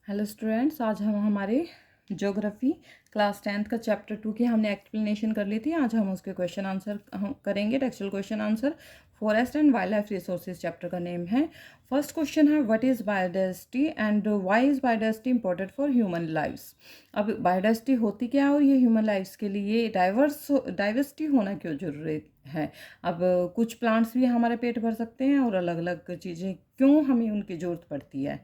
Hello students, आज हम हमारे ज्योग्राफी क्लास 10th का चैप्टर 2 की हमने एक्सप्लेनेशन कर ली थी। आज हम उसके क्वेश्चन आंसर हम करेंगे, textual question answer. Forest and wildlife resources chapter का नेम है। फर्स्ट क्वेश्चन है, what is biodiversity and why is biodiversity important for human lifes. अब बायोडाइवर्सिटी होती क्या है और ये ह्यूमन लाइफ्स के लिए डाइवर्सिटी होना क्यों जरूरी है। अब कुछ प्लांट्स भी हमारे पेट भर सकते हैं और अलग अलग चीज़ें क्यों हमें उनकी ज़रूरत पड़ती है।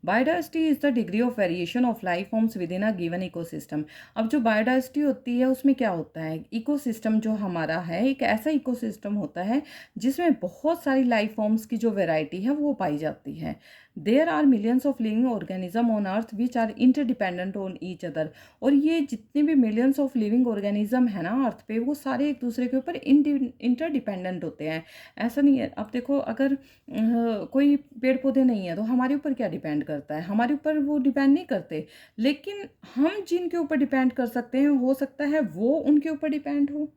Biodiversity is the degree of variation of life forms with in a given ecosystem. अब जो बायोडाइवर्सिटी होती है उसमें क्या होता है, इकोसिस्टम जो हमारा है एक ऐसा इकोसिस्टम होता है जिसमें बहुत सारी लाइफ फॉर्म्स की जो वैरायटी है वो पाई जाती है। There are millions of living organism on earth which are interdependent on each other. और ये जितने भी मिलियंस ऑफ लिविंग ऑर्गेनिज्म है ना अर्थ पे, वो सारे एक दूसरे के ऊपर इंटरडिपेंडेंट होते हैं। ऐसा नहीं है, अब देखो अगर कोई पेड़ पौधे नहीं है तो हमारे ऊपर क्या डिपेंड करता है, हमारे ऊपर वो डिपेंड नहीं करते। लेकिन हम जिनके ऊपर डिपेंड कर सकते हैं हो सकता है वो उनके ऊपर डिपेंड हो,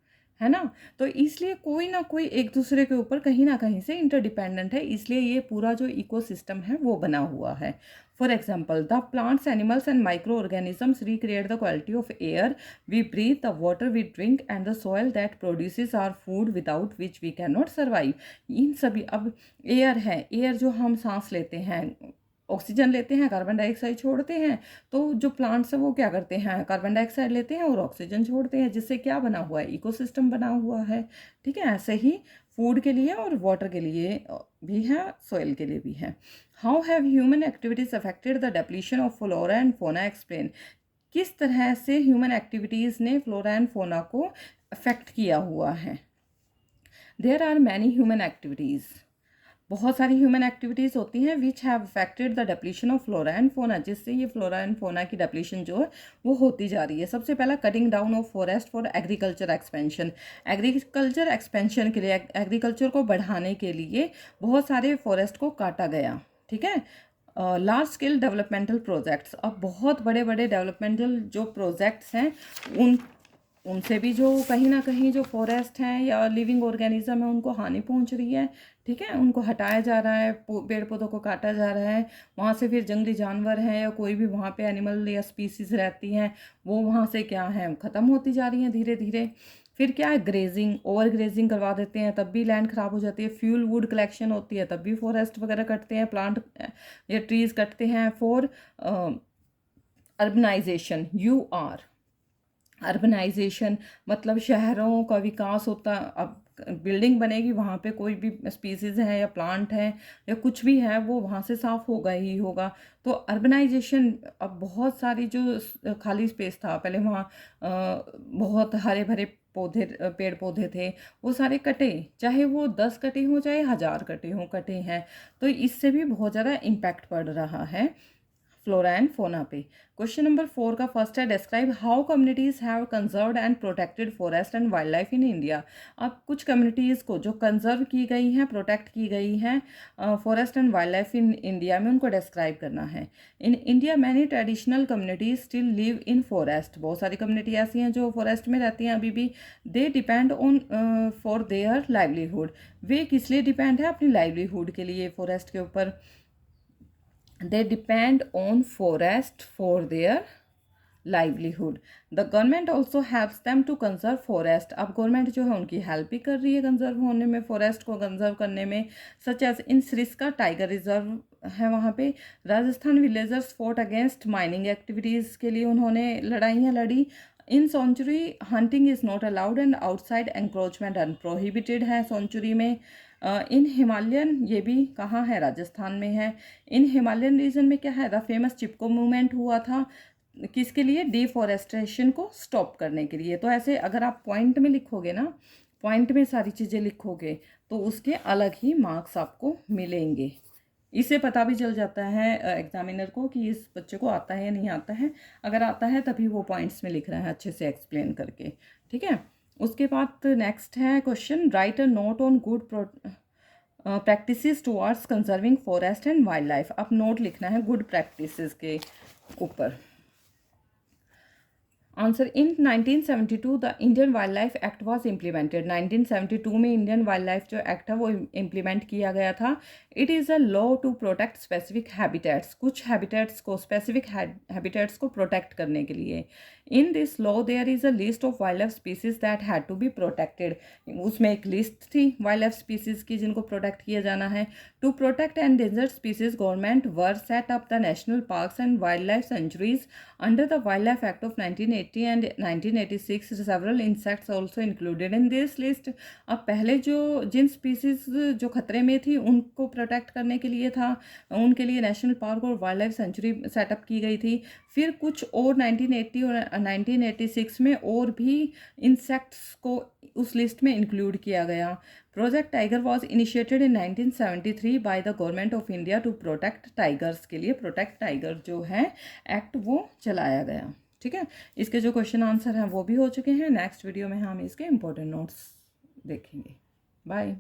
है ना। तो इसलिए कोई ना कोई एक दूसरे के ऊपर कहीं ना कहीं से इंटरडिपेंडेंट है, इसलिए ये पूरा जो इकोसिस्टम है वो बना हुआ है। For example, the plants animals and micro organisms recreate the quality of air we breathe, the water we drink and the soil that produces our food without which we can not survive. इन सभी, अब air है, air जो हम सांस लेते हैं, oxygen लेते हैं, कार्बन डाइऑक्साइड छोड़ते हैं। तो जो प्लांट्स हैं वो क्या करते हैं, कार्बन डाइऑक्साइड लेते हैं और ऑक्सीजन छोड़ते हैं, जिससे क्या बना हुआ है, इकोसिस्टम बना हुआ है। ठीक है, ऐसे ही फूड के लिए और वाटर के लिए भी है, सॉइल के लिए भी है। How have human activities affected the depletion of flora and fauna, explain. किस तरह से ह्यूमन एक्टिविटीज़ ने फ्लोरा एंड फोना को अफेक्ट किया हुआ है। There are many human activities, बहुत सारी ह्यूमन एक्टिविटीज़ होती हैं which have affected the depletion of flora and fauna, जिससे ये फ्लोरा एंड फोना की डिप्लीशन जो है वो होती जा रही है। सबसे पहला, cutting down of forest for agriculture expansion. Agriculture expansion के लिए, एग्रीकल्चर को बढ़ाने के लिए बहुत सारे फॉरेस्ट को काटा गया। ठीक है। लार्ज स्केल डेवलपमेंटल प्रोजेक्ट्स, अब बहुत बड़े बड़े डेवलपमेंटल जो प्रोजेक्ट्स हैं उन उनसे भी जो कहीं ना कहीं जो फॉरेस्ट हैं या लिविंग ऑर्गेनिज्म है उनको हानि पहुंच रही है। ठीक है, उनको हटाया जा रहा है, पेड़ पौधों को काटा जा रहा है। वहाँ से फिर जंगली जानवर हैं या कोई भी वहाँ पे एनिमल या स्पीसीज रहती हैं वो वहाँ से क्या है, ख़त्म होती जा रही हैं धीरे धीरे। फिर क्या है, ग्रेजिंग, ओवर ग्रेजिंग करवा देते हैं तब भी लैंड ख़राब हो जाती है। फ्यूल वुड कलेक्शन होती है तब भी फॉरेस्ट वगैरह कटते हैं, प्लांट या ट्रीज़ कटते हैं। फॉर अर्बनाइजेशन, अर्बनाइजेशन मतलब शहरों का विकास होता। अब बिल्डिंग बनेगी, वहाँ पे कोई भी स्पीसीज है या प्लांट है या कुछ भी है वो वहाँ से साफ होगा ही होगा। तो अर्बनाइजेशन, अब बहुत सारी जो खाली स्पेस था पहले वहाँ बहुत हरे भरे पौधे, पेड़ पौधे थे, वो सारे कटे, चाहे वो 10 कटे हों चाहे 1000 कटे हों, कटे हैं। तो इससे भी बहुत ज़्यादा इम्पैक्ट पड़ रहा है फ्लोरा एंड फोना पे। क्वेश्चन नंबर 4 का फर्स्ट है, describe how communities have conserved and protected forest and wild life in India. अब कुछ कम्युनिटीज़ को जो कंजर्व की गई हैं, प्रोटेक्ट की गई हैं forest and wild life in India में, उनको डिस्क्राइब करना है। In India many traditional communities still live in forest, बहुत सारी कम्युनिटी ऐसी हैं जो फॉरेस्ट में रहती हैं अभी भी। They depend on for their livelihood, वे किस लिए डिपेंड है, अपनी लाइवलीहुड के लिए फॉरेस्ट के ऊपर। They depend on forest for their livelihood. The government also helps them to conserve forest. अब गवर्नमेंट जो है उनकी हेल्प भी कर रही है कंजर्व होने में, फॉरेस्ट को कंजर्व करने में। Such as in Sariska tiger reserve है, वहाँ पे Rajasthan villagers fought against mining activities के लिए उन्होंने लड़ाइयाँ लड़ी। In sanctuary hunting is not allowed and outside encroachment unprohibited है सेंचुरी में। इन हिमालयन, ये भी कहाँ है, राजस्थान में है। इन हिमालयन रीजन में क्या है, द फेमस चिपको मूवमेंट हुआ था, किसके लिए, डिफॉरेस्टेशन को स्टॉप करने के लिए। तो ऐसे अगर आप पॉइंट में लिखोगे ना, पॉइंट में सारी चीज़ें लिखोगे तो उसके अलग ही मार्क्स आपको मिलेंगे। इससे पता भी चल जाता है एग्जामिनर को कि इस बच्चे को आता है या नहीं आता है। अगर आता है तभी वो पॉइंट्स में लिख रहा है अच्छे से एक्सप्लेन करके। ठीक है, उसके बाद नेक्स्ट है question, write a note on good practices towards conserving forest and wildlife. अब नोट लिखना है गुड प्रैक्टिसेस के ऊपर। Answer, in 1972 the Indian wildlife act was implemented. 1972 में इंडियन वाइल्ड लाइफ जो एक्ट है वो इम्प्लीमेंट किया गया था। It is a law to protect specific habitats, कुछ हैबिटेट्स को, स्पेसिफिक हैबिटेट्स को प्रोटेक्ट करने के लिए। In this law there is a list of wildlife species that had to be protected. उसमें एक लिस्ट थी वाइल्ड लाइफ स्पीसीज की जिनको प्रोटेक्ट किया जाना है। To protect endangered species government were set up the national parks and wildlife sanctuaries under the wildlife act of 1980 and 1986. several insects also included in this list. अब पहले जो जिन species जो खतरे में थी उनको प्रोटेक्ट करने के लिए था, उनके लिए नेशनल पार्क और वाइल्ड लाइफ सेंचुरी सेटअप की गई थी। फिर कुछ और 1980 और 1986 में और भी इंसेक्ट्स को उस लिस्ट में इंक्लूड किया गया। Project tiger was initiated in 1973 by the government of India to protect tigers. के लिए प्रोटेक्ट टाइगर जो है एक्ट वो चलाया गया। ठीक है, इसके जो क्वेश्चन आंसर हैं वो भी हो चुके हैं। नेक्स्ट वीडियो में हम इसके इंपॉर्टेंट नोट्स देखेंगे। बाय।